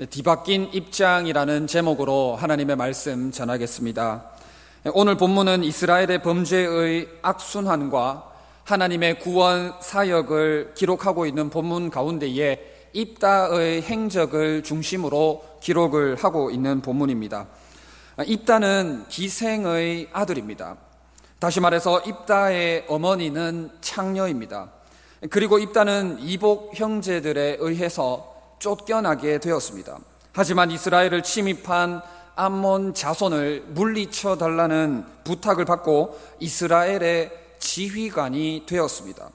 뒤바뀐 입장이라는 제목으로 하나님의 말씀 전하겠습니다. 오늘 본문은 이스라엘의 범죄의 악순환과 하나님의 구원 사역을 기록하고 있는 본문 가운데에 입다의 행적을 중심으로 기록을 하고 있는 본문입니다. 입다는 기생의 아들입니다. 다시 말해서 입다의 어머니는 창녀입니다. 그리고 입다는 이복 형제들에 의해서 쫓겨나게 되었습니다. 하지만 이스라엘을 침입한 암몬 자손을 물리쳐 달라는 부탁을 받고 이스라엘의 지휘관이 되었습니다.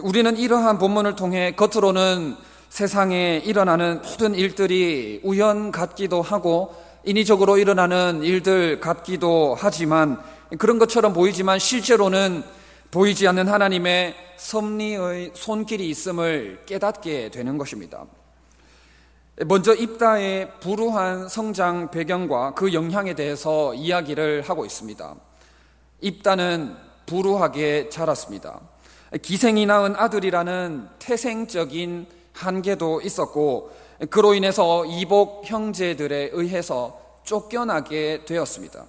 우리는 이러한 본문을 통해 겉으로는 세상에 일어나는 모든 일들이 우연 같기도 하고 인위적으로 일어나는 일들 같기도 하지만 그런 것처럼 보이지만 실제로는 보이지 않는 하나님의 섭리의 손길이 있음을 깨닫게 되는 것입니다. 먼저 입다의 불우한 성장 배경과 그 영향에 대해서 이야기를 하고 있습니다. 입다는 불우하게 자랐습니다. 기생이 낳은 아들이라는 태생적인 한계도 있었고 그로 인해서 이복 형제들에 의해서 쫓겨나게 되었습니다.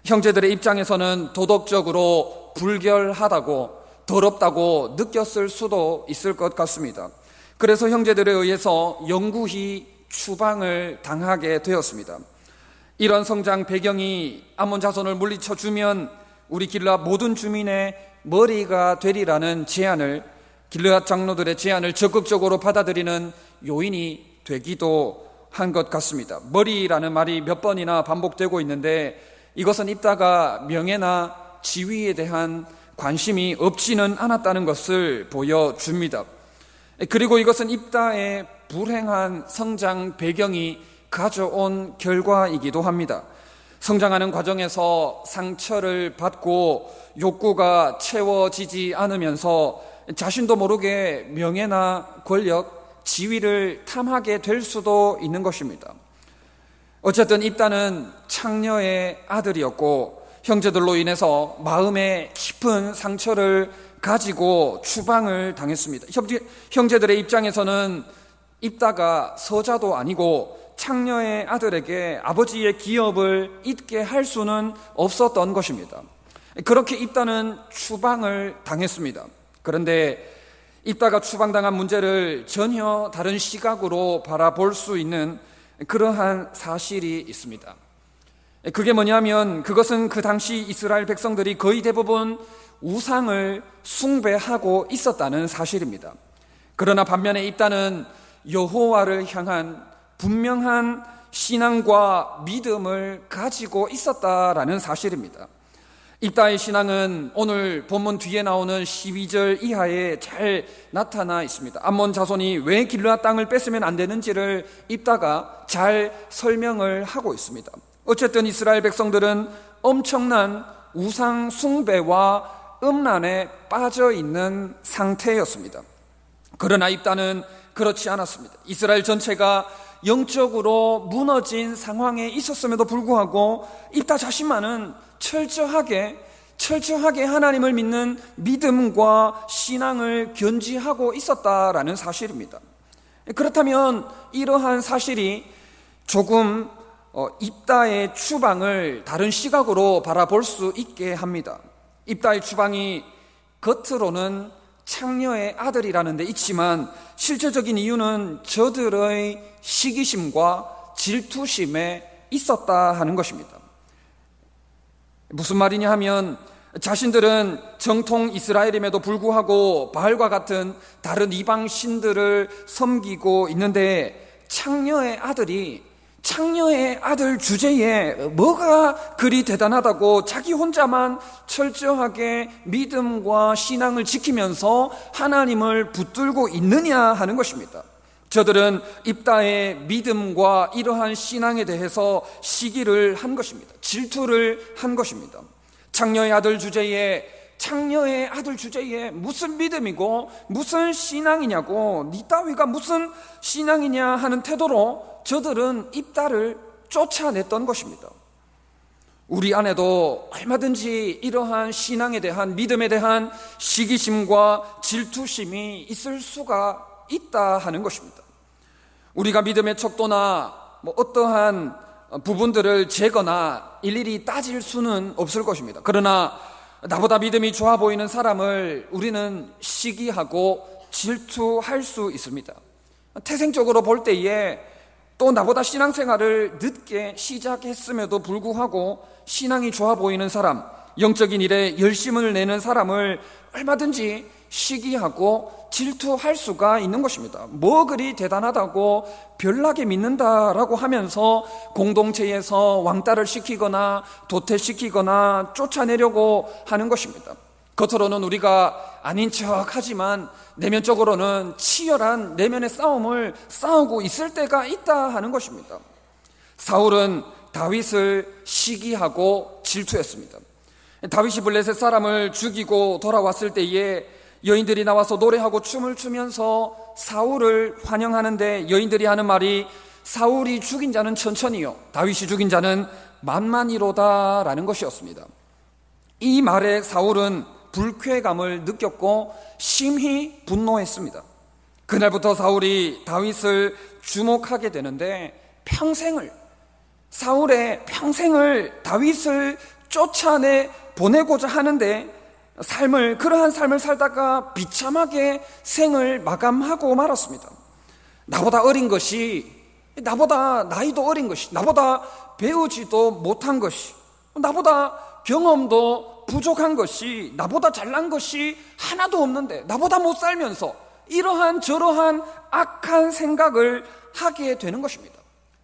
형제들의 입장에서는 도덕적으로 불결하다고 더럽다고 느꼈을 수도 있을 것 같습니다. 그래서 형제들에 의해서 영구히 추방을 당하게 되었습니다. 이런 성장 배경이 암몬 자손을 물리쳐 주면 우리 길르앗 모든 주민의 머리가 되리라는 제안을, 길르앗 장로들의 제안을 적극적으로 받아들이는 요인이 되기도 한 것 같습니다. 머리라는 말이 몇 번이나 반복되고 있는데 이것은 입다가 명예나 지위에 대한 관심이 없지는 않았다는 것을 보여줍니다. 그리고 이것은 입다의 불행한 성장 배경이 가져온 결과이기도 합니다. 성장하는 과정에서 상처를 받고 욕구가 채워지지 않으면서 자신도 모르게 명예나 권력, 지위를 탐하게 될 수도 있는 것입니다. 어쨌든 입다는 창녀의 아들이었고 형제들로 인해서 마음에 깊은 상처를 가지고 추방을 당했습니다. 형제들의 입장에서는 입다가 서자도 아니고 창녀의 아들에게 아버지의 기업을 잊게 할 수는 없었던 것입니다. 그렇게 입다는 추방을 당했습니다. 그런데 입다가 추방당한 문제를 전혀 다른 시각으로 바라볼 수 있는 그러한 사실이 있습니다. 그게 뭐냐면 그것은 그 당시 이스라엘 백성들이 거의 대부분 우상을 숭배하고 있었다는 사실입니다. 그러나 반면에 입다는 여호와를 향한 분명한 신앙과 믿음을 가지고 있었다라는 사실입니다. 입다의 신앙은 오늘 본문 뒤에 나오는 12절 이하에 잘 나타나 있습니다. 암몬 자손이 왜 길르앗 땅을 뺏으면 안 되는지를 입다가 잘 설명을 하고 있습니다. 어쨌든 이스라엘 백성들은 엄청난 우상 숭배와 음란에 빠져 있는 상태였습니다. 그러나 입다는 그렇지 않았습니다. 이스라엘 전체가 영적으로 무너진 상황에 있었음에도 불구하고 입다 자신만은 철저하게 하나님을 믿는 믿음과 신앙을 견지하고 있었다라는 사실입니다. 그렇다면 이러한 사실이 조금 입다의 추방을 다른 시각으로 바라볼 수 있게 합니다. 입다의 추방이 겉으로는 창녀의 아들이라는 데 있지만 실제적인 이유는 저들의 시기심과 질투심에 있었다 하는 것입니다. 무슨 말이냐 하면 자신들은 정통 이스라엘임에도 불구하고 바알과 같은 다른 이방 신들을 섬기고 있는데 창녀의 아들 주제에 뭐가 그리 대단하다고 자기 혼자만 철저하게 믿음과 신앙을 지키면서 하나님을 붙들고 있느냐 하는 것입니다. 저들은 입다의 믿음과 이러한 신앙에 대해서 시기를 한 것입니다. 질투를 한 것입니다. 창녀의 아들 주제에 무슨 믿음이고 무슨 신앙이냐고, 니 따위가 무슨 신앙이냐 하는 태도로 저들은 입다를 쫓아냈던 것입니다. 우리 안에도 얼마든지 이러한 신앙에 대한, 믿음에 대한 시기심과 질투심이 있을 수가 있다 하는 것입니다. 우리가 믿음의 척도나 어떠한 부분들을 재거나 일일이 따질 수는 없을 것입니다. 그러나 나보다 믿음이 좋아 보이는 사람을 우리는 시기하고 질투할 수 있습니다. 태생적으로 볼 때에 또 나보다 신앙생활을 늦게 시작했음에도 불구하고 신앙이 좋아 보이는 사람, 영적인 일에 열심을 내는 사람을 얼마든지 시기하고 질투할 수가 있는 것입니다. 뭐 그리 대단하다고 별나게 믿는다라고 하면서 공동체에서 왕따를 시키거나 도태시키거나 쫓아내려고 하는 것입니다. 겉으로는 우리가 아닌 척하지만 내면적으로는 치열한 내면의 싸움을 싸우고 있을 때가 있다 하는 것입니다. 사울은 다윗을 시기하고 질투했습니다. 다윗이 블레셋 사람을 죽이고 돌아왔을 때에 여인들이 나와서 노래하고 춤을 추면서 사울을 환영하는데 여인들이 하는 말이 사울이 죽인 자는 천천히요 다윗이 죽인 자는 만만히로다 라는 것이었습니다. 이 말에 사울은 불쾌감을 느꼈고 심히 분노했습니다. 그날부터 사울이 다윗을 주목하게 되는데 사울의 평생을 다윗을 쫓아내 보내고자 하는데 그러한 삶을 살다가 비참하게 생을 마감하고 말았습니다. 나보다 어린 것이, 나보다 나이도 어린 것이, 나보다 배우지도 못한 것이, 나보다 경험도 부족한 것이, 나보다 잘난 것이 하나도 없는데 나보다 못 살면서 이러한 저러한 악한 생각을 하게 되는 것입니다.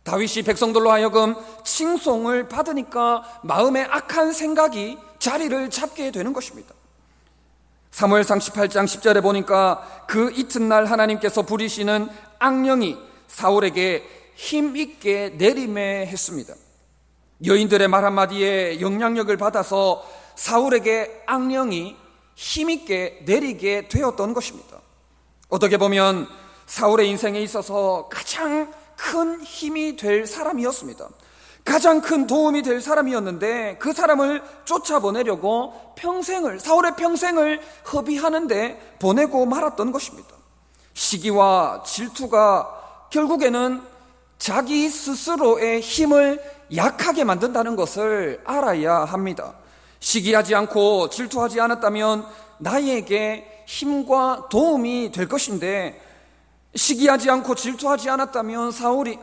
다윗이 백성들로 하여금 칭송을 받으니까 마음의 악한 생각이 자리를 잡게 되는 것입니다. 사무엘상 18장 10절에 보니까 그 이튿날 하나님께서 부리시는 악령이 사울에게 힘있게 내리매했습니다. 여인들의 말 한마디에 영향력을 받아서 사울에게 악령이 힘있게 내리게 되었던 것입니다. 어떻게 보면 사울의 인생에 있어서 가장 큰 힘이 될 사람이었습니다. 가장 큰 도움이 될 사람이었는데 그 사람을 쫓아보내려고 사울의 평생을 허비하는데 보내고 말았던 것입니다. 시기와 질투가 결국에는 자기 스스로의 힘을 약하게 만든다는 것을 알아야 합니다. 시기하지 않고 질투하지 않았다면 나에게 힘과 도움이 될 것인데, 시기하지 않고 질투하지 않았다면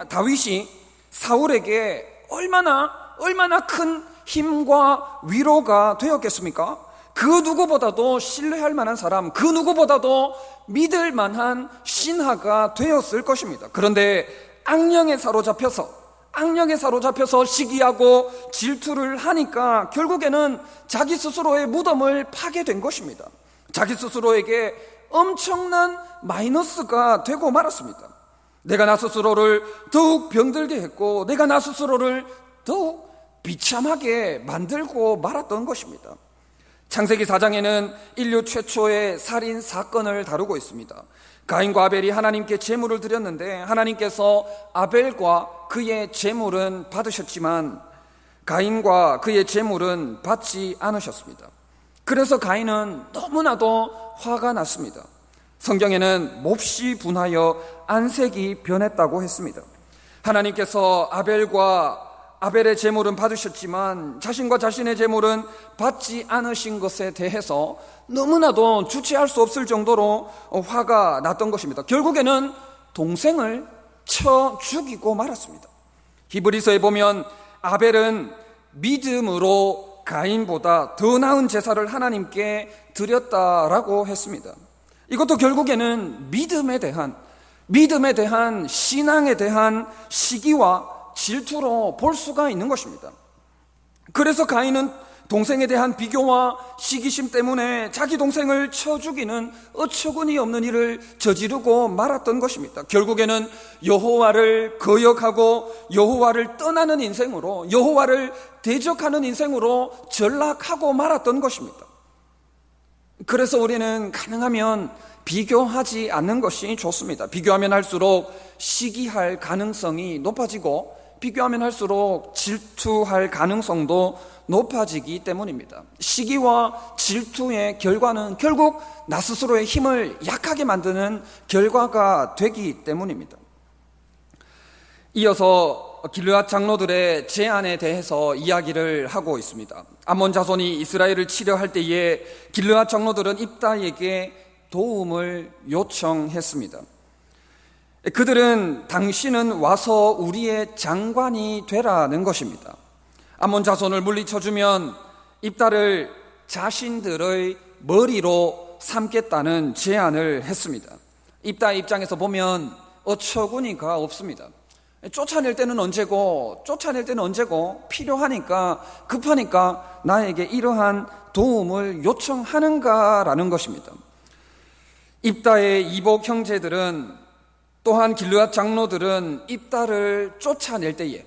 다윗이 사울에게 얼마나 큰 힘과 위로가 되었겠습니까? 그 누구보다도 신뢰할 만한 사람, 그 누구보다도 믿을 만한 신하가 되었을 것입니다. 그런데 악령에 사로잡혀서 시기하고 질투를 하니까 결국에는 자기 스스로의 무덤을 파게 된 것입니다. 자기 스스로에게 엄청난 마이너스가 되고 말았습니다. 내가 나 스스로를 더욱 병들게 했고 내가 나 스스로를 더욱 비참하게 만들고 말았던 것입니다. 창세기 4장에는 인류 최초의 살인 사건을 다루고 있습니다. 가인과 아벨이 하나님께 제물을 드렸는데 하나님께서 아벨과 그의 제물은 받으셨지만 가인과 그의 제물은 받지 않으셨습니다. 그래서 가인은 너무나도 화가 났습니다. 성경에는 몹시 분하여 안색이 변했다고 했습니다. 하나님께서 아벨의 제물은 받으셨지만 자신과 자신의 제물은 받지 않으신 것에 대해서 너무나도 주체할 수 없을 정도로 화가 났던 것입니다. 결국에는 동생을 쳐 죽이고 말았습니다. 히브리서에 보면 아벨은 믿음으로 가인보다 더 나은 제사를 하나님께 드렸다라고 했습니다. 이것도 결국에는 믿음에 대한 신앙에 대한 시기와 질투로 볼 수가 있는 것입니다. 그래서 가인은 동생에 대한 비교와 시기심 때문에 자기 동생을 쳐 죽이는 어처구니 없는 일을 저지르고 말았던 것입니다. 결국에는 여호와를 거역하고 여호와를 떠나는 인생으로, 여호와를 대적하는 인생으로 전락하고 말았던 것입니다. 그래서 우리는 가능하면 비교하지 않는 것이 좋습니다. 비교하면 할수록 시기할 가능성이 높아지고 비교하면 할수록 질투할 가능성도 높아지기 때문입니다. 시기와 질투의 결과는 결국 나 스스로의 힘을 약하게 만드는 결과가 되기 때문입니다. 이어서 길르앗 장로들의 제안에 대해서 이야기를 하고 있습니다. 암몬 자손이 이스라엘을 치려 할 때에 길르앗 장로들은 입다에게 도움을 요청했습니다. 그들은 당신은 와서 우리의 장관이 되라는 것입니다. 암몬 자손을 물리쳐주면 입다를 자신들의 머리로 삼겠다는 제안을 했습니다. 입다의 입장에서 보면 어처구니가 없습니다. 쫓아낼 때는 언제고 필요하니까 급하니까 나에게 이러한 도움을 요청하는가라는 것입니다. 입다의 이복 형제들은 또한 길르앗 장로들은 입다를 쫓아낼 때에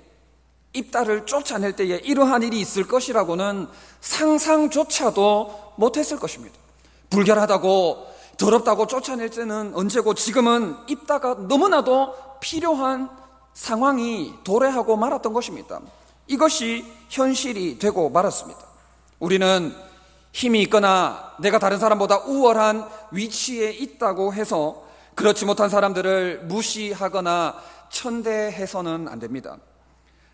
이러한 일이 있을 것이라고는 상상조차도 못했을 것입니다. 불결하다고 더럽다고 쫓아낼 때는 언제고 지금은 입다가 너무나도 필요한 상황이 도래하고 말았던 것입니다. 이것이 현실이 되고 말았습니다. 우리는 힘이 있거나 내가 다른 사람보다 우월한 위치에 있다고 해서 그렇지 못한 사람들을 무시하거나 천대해서는 안 됩니다.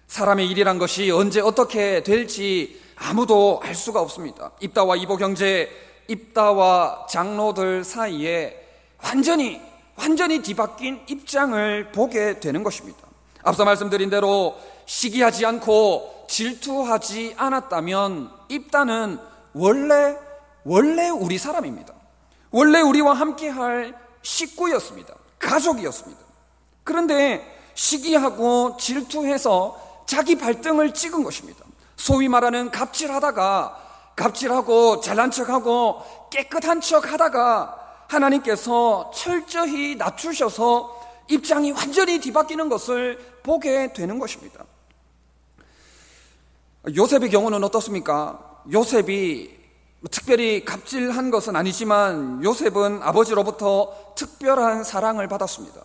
사람의 일이란 것이 언제 어떻게 될지 아무도 알 수가 없습니다. 입다와 이복 형제, 입다와 장로들 사이에 완전히 뒤바뀐 입장을 보게 되는 것입니다. 앞서 말씀드린 대로 시기하지 않고 질투하지 않았다면 입다는 원래 우리 사람입니다. 원래 우리와 함께할 식구였습니다. 가족이었습니다. 그런데 시기하고 질투해서 자기 발등을 찍은 것입니다. 소위 말하는 갑질하고 잘난 척하고 깨끗한 척하다가 하나님께서 철저히 낮추셔서 입장이 완전히 뒤바뀌는 것을 보게 되는 것입니다. 요셉의 경우는 어떻습니까? 요셉이 특별히 갑질한 것은 아니지만 요셉은 아버지로부터 특별한 사랑을 받았습니다.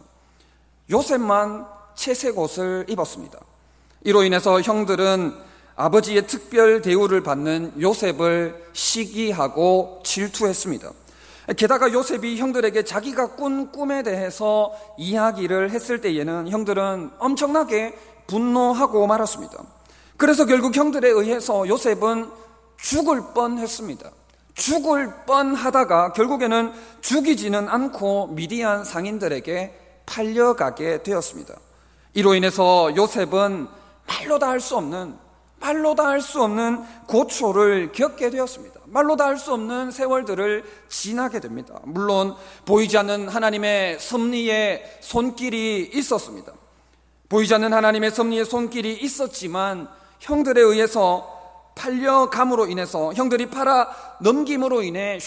요셉만 채색 옷을 입었습니다. 이로 인해서 형들은 아버지의 특별 대우를 받는 요셉을 시기하고 질투했습니다. 게다가 요셉이 형들에게 자기가 꾼 꿈에 대해서 이야기를 했을 때에는 형들은 엄청나게 분노하고 말았습니다. 그래서 결국 형들에 의해서 요셉은 죽을 뻔했습니다. 죽을 뻔하다가 결국에는 죽이지는 않고 미디안 상인들에게 팔려가게 되었습니다. 이로 인해서 요셉은 말로 다 할 수 없는 고초를 겪게 되었습니다. 말로 다 할 수 없는 세월들을 지나게 됩니다. 물론 보이지 않는 하나님의 섭리의 손길이 있었습니다. 보이지 않는 하나님의 섭리의 손길이 있었지만 형들에 의해서 팔려감으로 인해서 형들이 팔아 넘김으로 인해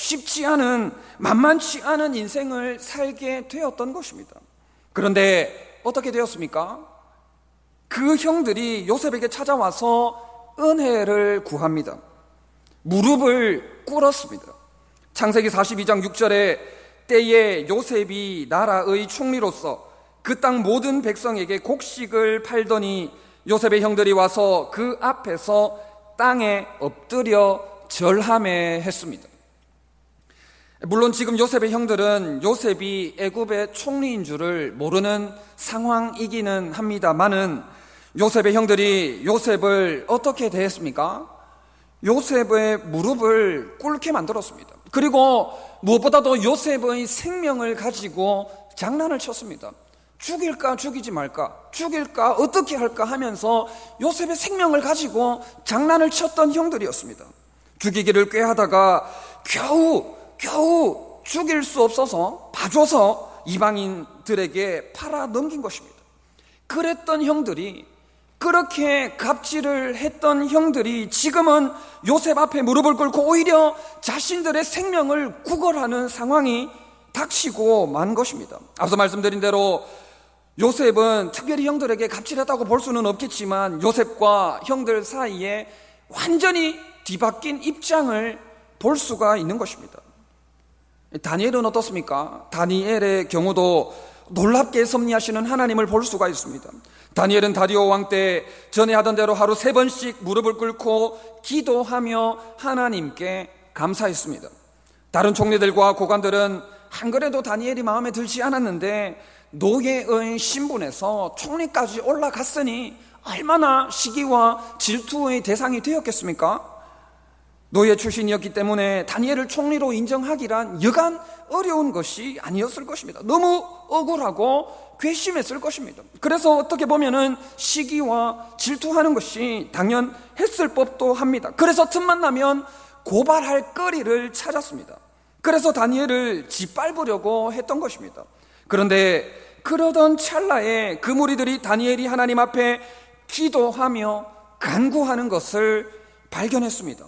만만치 않은 인생을 살게 되었던 것입니다. 그런데 어떻게 되었습니까? 그 형들이 요셉에게 찾아와서 은혜를 구합니다. 무릎을 꿇었습니다. 창세기 42장 6절에 때에 요셉이 나라의 총리로서 그 땅 모든 백성에게 곡식을 팔더니 요셉의 형들이 와서 그 앞에서 땅에 엎드려 절하매 했습니다. 물론 지금 요셉의 형들은 요셉이 애굽의 총리인 줄을 모르는 상황이기는 합니다만은 요셉의 형들이 요셉을 어떻게 대했습니까? 요셉의 무릎을 꿇게 만들었습니다. 그리고 무엇보다도 요셉의 생명을 가지고 장난을 쳤습니다. 죽일까 죽이지 말까, 죽일까 어떻게 할까 하면서 요셉의 생명을 가지고 장난을 쳤던 형들이었습니다. 죽이기를 꾀하다가 겨우 죽일 수 없어서 봐줘서 이방인들에게 팔아 넘긴 것입니다. 그랬던 형들이, 그렇게 갑질을 했던 형들이 지금은 요셉 앞에 무릎을 꿇고 오히려 자신들의 생명을 구걸하는 상황이 닥치고 만 것입니다. 앞서 말씀드린 대로 요셉은 특별히 형들에게 갑질했다고 볼 수는 없겠지만 요셉과 형들 사이에 완전히 뒤바뀐 입장을 볼 수가 있는 것입니다. 다니엘은 어떻습니까? 다니엘의 경우도 놀랍게 섭리하시는 하나님을 볼 수가 있습니다. 다니엘은 다리오 왕 때 전에 하던 대로 하루 3번씩 무릎을 꿇고 기도하며 하나님께 감사했습니다. 다른 총리들과 고관들은 안 그래도 다니엘이 마음에 들지 않았는데 노예의 신분에서 총리까지 올라갔으니 얼마나 시기와 질투의 대상이 되었겠습니까? 노예 출신이었기 때문에 다니엘을 총리로 인정하기란 여간 어려운 것이 아니었을 것입니다. 너무 억울하고 괘씸했을 것입니다. 그래서 어떻게 보면은 시기와 질투하는 것이 당연했을 법도 합니다. 그래서 틈만 나면 고발할 거리를 찾았습니다. 그래서 다니엘을 짓밟으려고 했던 것입니다. 그런데 그러던 찰나에 그 무리들이 다니엘이 하나님 앞에 기도하며 간구하는 것을 발견했습니다.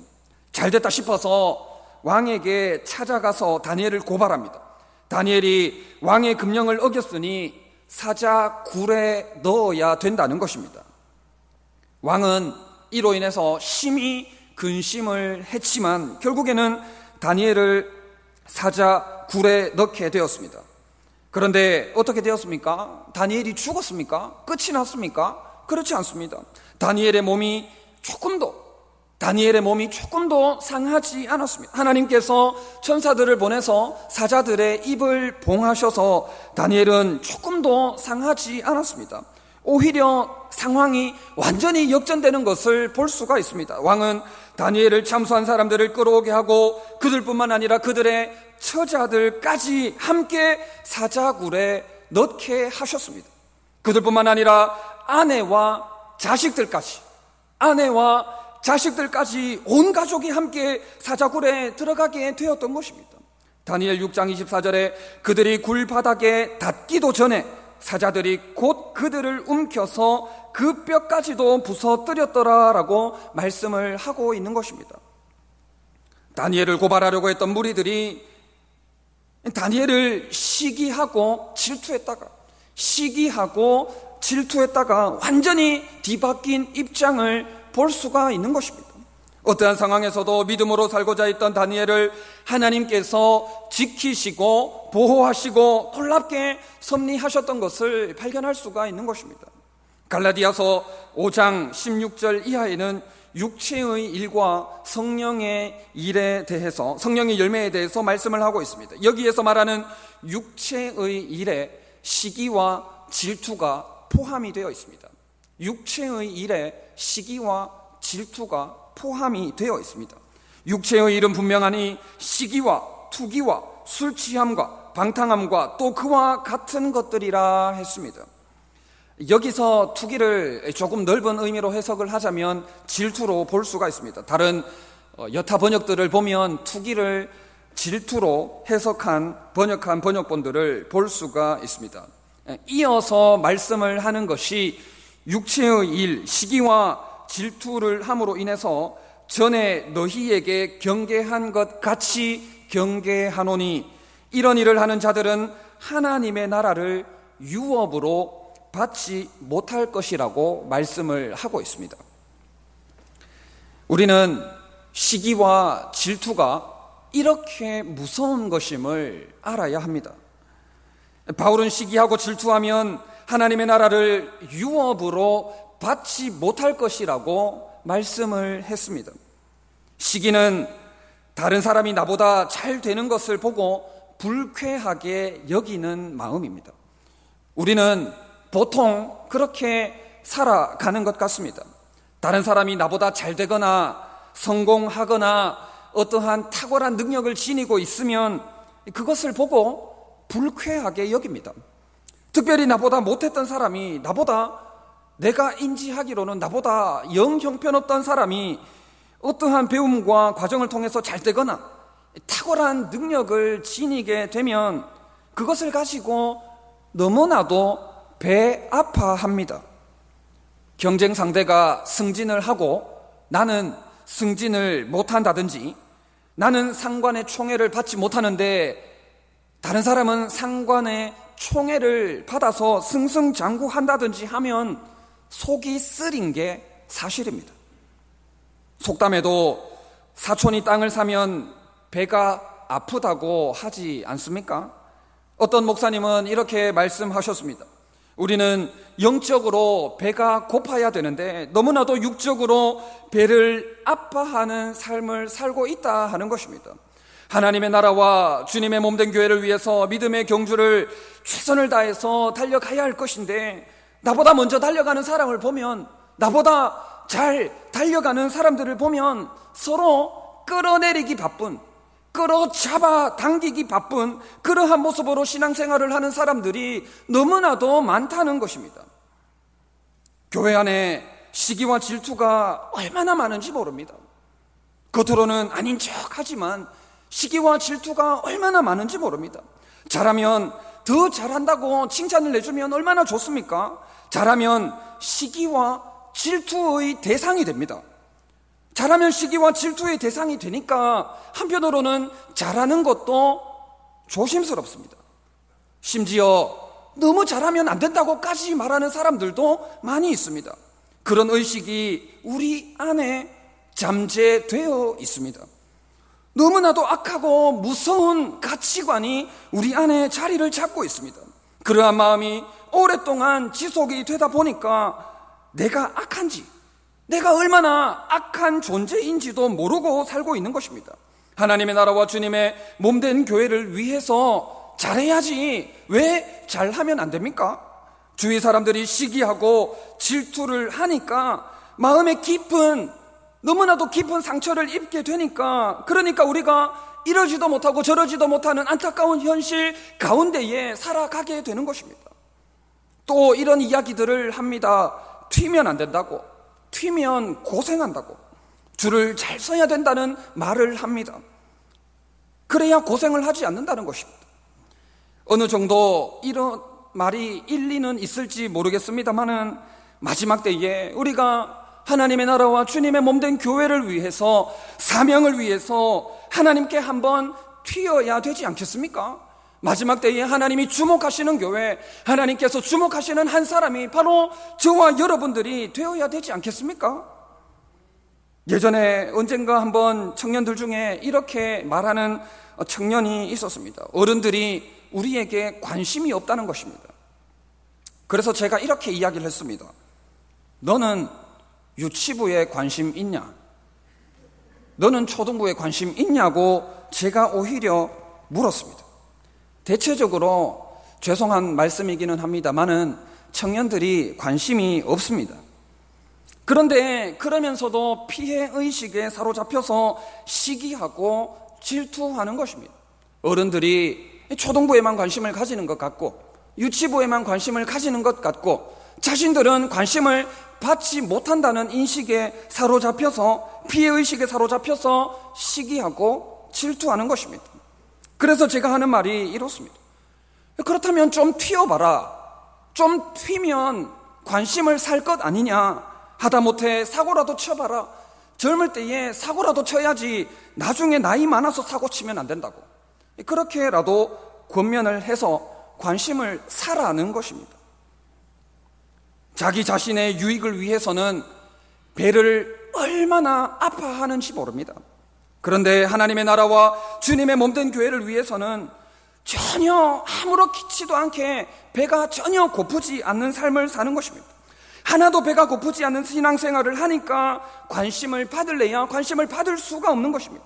잘됐다 싶어서 왕에게 찾아가서 다니엘을 고발합니다. 다니엘이 왕의 금령을 어겼으니 사자 굴에 넣어야 된다는 것입니다. 왕은 이로 인해서 심히 근심을 했지만 결국에는 다니엘을 사자 굴에 넣게 되었습니다. 그런데 어떻게 되었습니까? 다니엘이 죽었습니까? 끝이 났습니까? 그렇지 않습니다. 다니엘의 몸이 조금도 상하지 않았습니다. 하나님께서 천사들을 보내서 사자들의 입을 봉하셔서 다니엘은 조금도 상하지 않았습니다. 오히려 상황이 완전히 역전되는 것을 볼 수가 있습니다. 왕은 다니엘을 참수한 사람들을 끌어오게 하고 그들뿐만 아니라 그들의 처자들까지 함께 사자굴에 넣게 하셨습니다. 그들뿐만 아니라 아내와 자식들까지 온 가족이 함께 사자굴에 들어가게 되었던 것입니다. 다니엘 6장 24절에 그들이 굴 바닥에 닿기도 전에 사자들이 곧 그들을 움켜서 그 뼈까지도 부서뜨렸더라라고 말씀을 하고 있는 것입니다. 다니엘을 고발하려고 했던 무리들이 다니엘을 시기하고 질투했다가 완전히 뒤바뀐 입장을 볼 수가 있는 것입니다. 어떠한 상황에서도 믿음으로 살고자 했던 다니엘을 하나님께서 지키시고 보호하시고 놀랍게 섭리하셨던 것을 발견할 수가 있는 것입니다. 갈라디아서 5장 16절 이하에는 육체의 일과 성령의 일에 대해서, 성령의 열매에 대해서 말씀을 하고 있습니다. 여기에서 말하는 육체의 일에 시기와 질투가 포함이 되어 있습니다. 육체의 일에 시기와 질투가 포함이 되어 있습니다. 육체의 일은 분명하니 시기와 투기와 술 취함과 방탕함과 또 그와 같은 것들이라 했습니다. 여기서 투기를 조금 넓은 의미로 해석을 하자면 질투로 볼 수가 있습니다. 다른 여타 번역들을 보면 투기를 질투로 번역한 번역본들을 볼 수가 있습니다. 이어서 말씀을 하는 것이 육체의 일, 시기와 질투를 함으로 인해서 전에 너희에게 경계한 것 같이 경계하노니 이런 일을 하는 자들은 하나님의 나라를 유업으로 받지 못할 것이라고 말씀을 하고 있습니다. 우리는 시기와 질투가 이렇게 무서운 것임을 알아야 합니다. 바울은 시기하고 질투하면 하나님의 나라를 유업으로 받지 못할 것이라고 말씀을 했습니다. 시기는 다른 사람이 나보다 잘 되는 것을 보고 불쾌하게 여기는 마음입니다. 우리는 보통 그렇게 살아가는 것 같습니다. 다른 사람이 나보다 잘 되거나 성공하거나 어떠한 탁월한 능력을 지니고 있으면 그것을 보고 불쾌하게 여깁니다. 특별히 나보다 못했던 사람이 내가 인지하기로는 나보다 영 형편없던 사람이 어떠한 배움과 과정을 통해서 잘 되거나 탁월한 능력을 지니게 되면 그것을 가지고 너무나도 배 아파합니다. 경쟁 상대가 승진을 하고 나는 승진을 못한다든지, 나는 상관의 총애를 받지 못하는데 다른 사람은 상관의 총애를 받아서 승승장구한다든지 하면 속이 쓰린 게 사실입니다. 속담에도 사촌이 땅을 사면 배가 아프다고 하지 않습니까? 어떤 목사님은 이렇게 말씀하셨습니다. 우리는 영적으로 배가 고파야 되는데 너무나도 육적으로 배를 아파하는 삶을 살고 있다 하는 것입니다. 하나님의 나라와 주님의 몸된 교회를 위해서 믿음의 경주를 최선을 다해서 달려가야 할 것인데, 나보다 먼저 달려가는 사람을 보면, 나보다 잘 달려가는 사람들을 보면 서로 끌어내리기 바쁜, 끌어잡아 당기기 바쁜 그러한 모습으로 신앙생활을 하는 사람들이 너무나도 많다는 것입니다. 교회 안에 시기와 질투가 얼마나 많은지 모릅니다. 겉으로는 아닌 척하지만 시기와 질투가 얼마나 많은지 모릅니다. 잘하면 더 잘한다고 칭찬을 해주면 얼마나 좋습니까? 잘하면 시기와 질투의 대상이 됩니다. 잘하면 시기와 질투의 대상이 되니까 한편으로는 잘하는 것도 조심스럽습니다. 심지어 너무 잘하면 안 된다고까지 말하는 사람들도 많이 있습니다. 그런 의식이 우리 안에 잠재되어 있습니다. 너무나도 악하고 무서운 가치관이 우리 안에 자리를 잡고 있습니다. 그러한 마음이 오랫동안 지속이 되다 보니까 내가 악한지, 내가 얼마나 악한 존재인지도 모르고 살고 있는 것입니다. 하나님의 나라와 주님의 몸된 교회를 위해서 잘해야지 왜 잘하면 안 됩니까? 주위 사람들이 시기하고 질투를 하니까 마음에 너무나도 깊은 상처를 입게 되니까, 그러니까 우리가 이러지도 못하고 저러지도 못하는 안타까운 현실 가운데에 살아가게 되는 것입니다. 또 이런 이야기들을 합니다. 튀면 안 된다고, 튀면 고생한다고, 줄을 잘 서야 된다는 말을 합니다. 그래야 고생을 하지 않는다는 것입니다. 어느 정도 이런 말이 일리는 있을지 모르겠습니다만은 마지막 때에 우리가 하나님의 나라와 주님의 몸된 교회를 위해서, 사명을 위해서 하나님께 한번 튀어야 되지 않겠습니까? 마지막 때에 하나님이 주목하시는 교회, 하나님께서 주목하시는 한 사람이 바로 저와 여러분들이 되어야 되지 않겠습니까? 예전에 언젠가 한번 청년들 중에 이렇게 말하는 청년이 있었습니다. 어른들이 우리에게 관심이 없다는 것입니다. 그래서 제가 이렇게 이야기를 했습니다. 너는 유치부에 관심 있냐? 너는 초등부에 관심 있냐고 제가 오히려 물었습니다. 대체적으로 죄송한 말씀이기는 합니다만은 청년들이 관심이 없습니다. 그런데 그러면서도 피해의식에 사로잡혀서 시기하고 질투하는 것입니다. 어른들이 초등부에만 관심을 가지는 것 같고 유치부에만 관심을 가지는 것 같고 자신들은 관심을 받지 못한다는 인식에 사로잡혀서, 피해의식에 사로잡혀서 시기하고 질투하는 것입니다. 그래서 제가 하는 말이 이렇습니다. 그렇다면 좀 튀어봐라. 좀 튀면 관심을 살 것 아니냐. 하다못해 사고라도 쳐봐라. 젊을 때에 사고라도 쳐야지 나중에 나이 많아서 사고 치면 안 된다고. 그렇게라도 권면을 해서 관심을 사라는 것입니다. 자기 자신의 유익을 위해서는 배를 얼마나 아파하는지 모릅니다. 그런데 하나님의 나라와 주님의 몸된 교회를 위해서는 전혀 아무렇지도 않게 배가 전혀 고프지 않는 삶을 사는 것입니다. 하나도 배가 고프지 않는 신앙생활을 하니까 관심을 받을래야 관심을 받을 수가 없는 것입니다.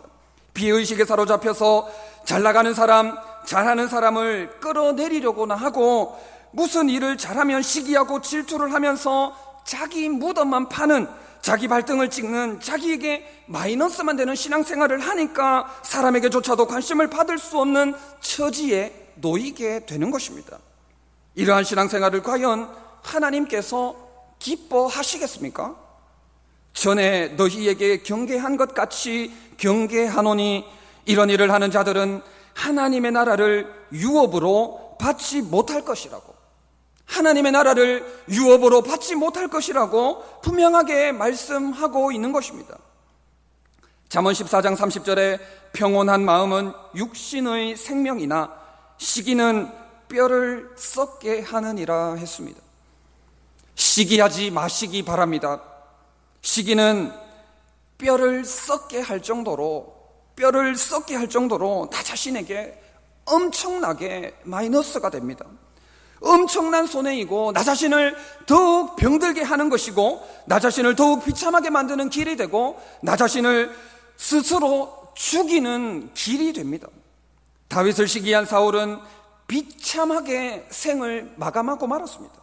비의식에 사로잡혀서 잘나가는 사람, 잘하는 사람을 끌어내리려고나 하고 무슨 일을 잘하면 시기하고 질투를 하면서 자기 무덤만 파는, 자기 발등을 찍는, 자기에게 마이너스만 되는 신앙생활을 하니까 사람에게조차도 관심을 받을 수 없는 처지에 놓이게 되는 것입니다. 이러한 신앙생활을 과연 하나님께서 기뻐하시겠습니까? 전에 너희에게 경계한 것 같이 경계하노니 이런 일을 하는 자들은 하나님의 나라를 유업으로 받지 못할 것이라고, 하나님의 나라를 유업으로 받지 못할 것이라고 분명하게 말씀하고 있는 것입니다. 잠언 14장 30절에 평온한 마음은 육신의 생명이나 시기는 뼈를 썩게 하느니라 했습니다. 시기하지 마시기 바랍니다. 시기는 뼈를 썩게 할 정도로 나 자신에게 엄청나게 마이너스가 됩니다. 엄청난 손해이고 나 자신을 더욱 병들게 하는 것이고 나 자신을 더욱 비참하게 만드는 길이 되고 나 자신을 스스로 죽이는 길이 됩니다. 다윗을 시기한 사울은 비참하게 생을 마감하고 말았습니다.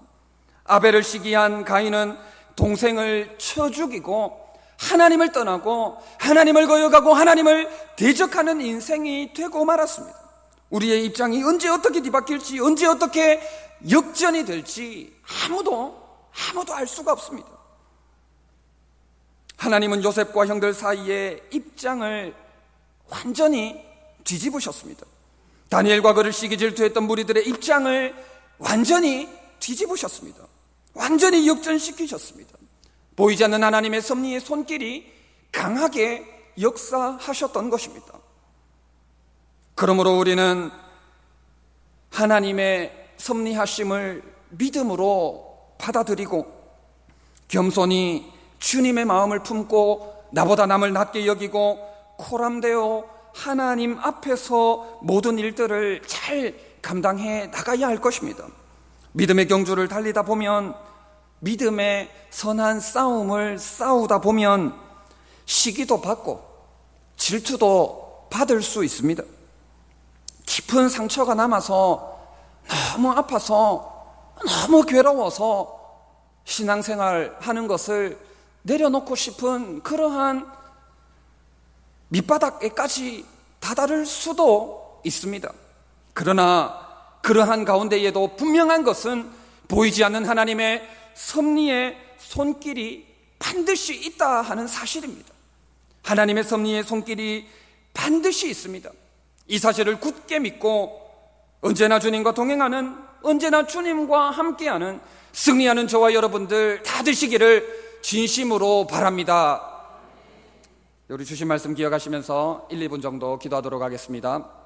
아벨을 시기한 가인은 동생을 쳐 죽이고 하나님을 떠나고 하나님을 거역하고 하나님을 대적하는 인생이 되고 말았습니다. 우리의 입장이 언제 어떻게 뒤바뀔지, 언제 어떻게 역전이 될지 아무도 알 수가 없습니다. 하나님은 요셉과 형들 사이의 입장을 완전히 뒤집으셨습니다. 다니엘과 그를 시기 질투했던 무리들의 입장을 완전히 뒤집으셨습니다. 완전히 역전시키셨습니다. 보이지 않는 하나님의 섭리의 손길이 강하게 역사하셨던 것입니다. 그러므로 우리는 하나님의 섭리하심을 믿음으로 받아들이고 겸손히 주님의 마음을 품고 나보다 남을 낮게 여기고 코람되어 하나님 앞에서 모든 일들을 잘 감당해 나가야 할 것입니다. 믿음의 경주를 달리다 보면, 믿음의 선한 싸움을 싸우다 보면 시기도 받고 질투도 받을 수 있습니다. 깊은 상처가 남아서 너무 아파서 너무 괴로워서 신앙생활 하는 것을 내려놓고 싶은 그러한 밑바닥에까지 다다를 수도 있습니다. 그러나 그러한 가운데에도 분명한 것은 보이지 않는 하나님의 섭리의 손길이 반드시 있다 하는 사실입니다. 하나님의 섭리의 손길이 반드시 있습니다. 이 사실을 굳게 믿고 언제나 주님과 동행하는, 언제나 주님과 함께하는 승리하는 저와 여러분들 다 되시기를 진심으로 바랍니다. 우리 주신 말씀 기억하시면서 1, 2분 정도 기도하도록 하겠습니다.